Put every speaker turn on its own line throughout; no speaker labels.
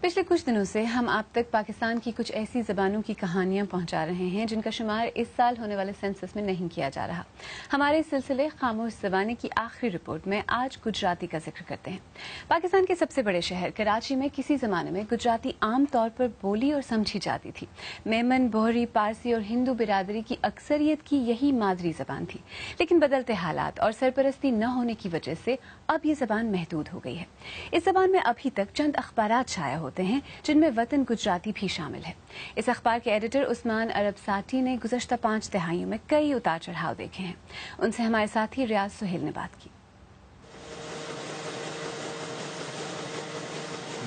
पिछले कुछ दिनों से हम आप तक पाकिस्तान की कुछ ऐसी जबानों की कहानियां पहुंचा रहे हैं जिनका शुमार इस साल होने वाले सेंसस में नहीं किया जा रहा। हमारे इस सिलसिले खामोश ज़बानी की आखिरी रिपोर्ट में आज गुजराती का जिक्र करते हैं। पाकिस्तान के सबसे बड़े शहर कराची में किसी जमाने में गुजराती आम तौर पर बोली और समझी जाती थी। मेमन, बोहरी, पारसी और हिंदू बिरादरी की अक्सरियत की यही मादरी जबान थी, लेकिन बदलते हालात और सरपरस्ती न होने की वजह से अब ये जबान महदूद हो गई है। इस जबान में अभी तक चंद अखबारात शाया होते हैं जिनमें वतन गुजराती भी शामिल है। इस अखबार के एडिटर उस्मान अरब साठी ने गुज़श्ता 5 दहाइयों में कई उतार चढ़ाव देखे हैं। उनसे हमारे साथी रियाज सुहेल ने बात की।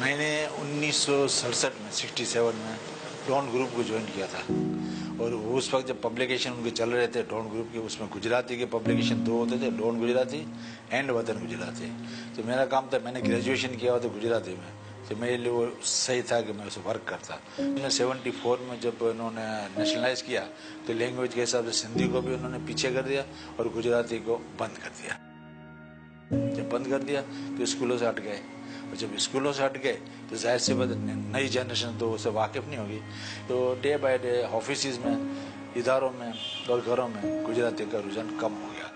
मैंने 1967 में 67 में डॉन ग्रुप को ज्वाइन किया था और उस वक्त जब पब्लिकेशन उनके चल रहे थे डॉन ग्रुप के, उसमें गुजराती के पब्लिकेशन 2 होते थे, डॉन गुजराती एंड वतन गुजराती। तो मेरा काम था, मैंने ग्रेजुएशन किया हुआ था गुजराती में, तो मेरे लिए वो सही था कि मैं उसे वर्क करता। 74 में जब उन्होंने नेशनलाइज किया तो लैंग्वेज के हिसाब से सिंधी को भी उन्होंने पीछे कर दिया और गुजराती को बंद कर दिया। जब बंद कर दिया तो स्कूलों से हट गए, और जब स्कूलों से हट गए तो जाहिर सी बात नई जनरेशन तो उससे वाकिफ नहीं होगी। तो डे बाय डे ऑफिस में, इदारों में और घरों में गुजराती का रुझान कम हो गया।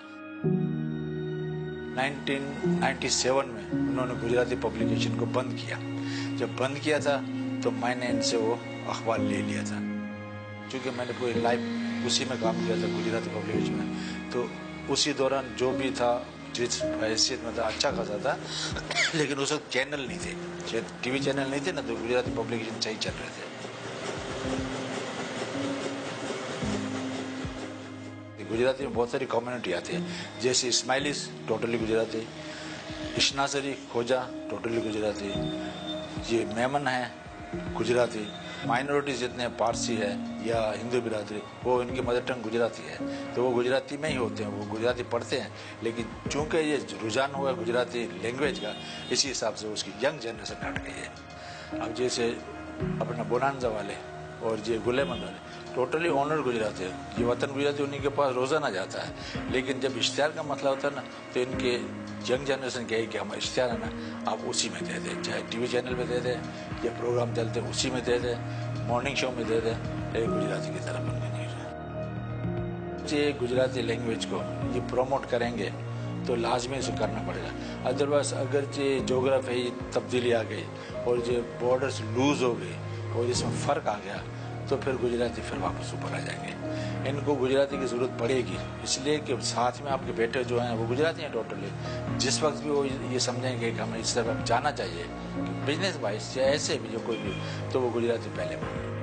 1997 में उन्होंने गुजराती पब्लिकेशन को बंद किया। जब बंद किया था तो मैंने इनसे वो अखबार ले लिया था, क्योंकि मैंने पूरी लाइफ उसी में काम किया था गुजराती पब्लिकेशन में। तो उसी दौरान जो भी था जिस हैसियत में था अच्छा खासा था, लेकिन उस वक्त चैनल नहीं थे, टीवी चैनल नहीं थे ना, तो गुजराती पब्लिकेशन सही चल रहे थे। गुजराती में बहुत सारी कम्युनिटी आती है, जैसे इस्माइलीस टोटली गुजराती, इशनासरी खोजा टोटली गुजराती, ये मेमन है गुजराती, माइनॉरिटीज जितने पारसी है या हिंदू बिरादरी, वो इनकी मदर टंग गुजराती है, तो वो गुजराती में ही होते हैं, वो गुजराती पढ़ते हैं। लेकिन चूंकि ये रुझान हुआ गुजराती लैंग्वेज का, इसी हिसाब से उसकी यंग जनरेशन हट गई है। अब जैसे अपना बोनांजा वाले और ये गुलेमंद वाले टोटली ऑनर गुजराती है, ये वतन गुजराती उन्हीं के पास रोजाना जाता है। लेकिन जब इश्तिहार का मसला होता है ना, तो इनके यंग जनरेशन कहे कि हमारा इश्तिहार है ना, आप उसी में दे दें, चाहे टीवी चैनल पे दे दें या प्रोग्राम चलते उसी में दे दें, मॉर्निंग शो में दे दें, लेकिन गुजराती की तरफ उनकी नहीं है। ये गुजराती लैंग्वेज को ये प्रमोट करेंगे तो लाजमी इसे करना पड़ेगा। अदरवाइज अगर ये जोग्राफी तब्दीली आ गई और ये बॉर्डर्स लूज हो गई और इसमें फ़र्क आ गया, तो फिर गुजराती फिर वापस ऊपर आ जाएंगे। इनको गुजराती की ज़रूरत पड़ेगी, इसलिए कि साथ में आपके बेटे जो हैं वो गुजराती हैं टोटली। जिस वक्त भी वो ये समझेंगे कि हमें इस तरफ जाना चाहिए बिजनेस वाइज या ऐसे भी जो कोई भी, तो वो गुजराती पहले बोलेंगे।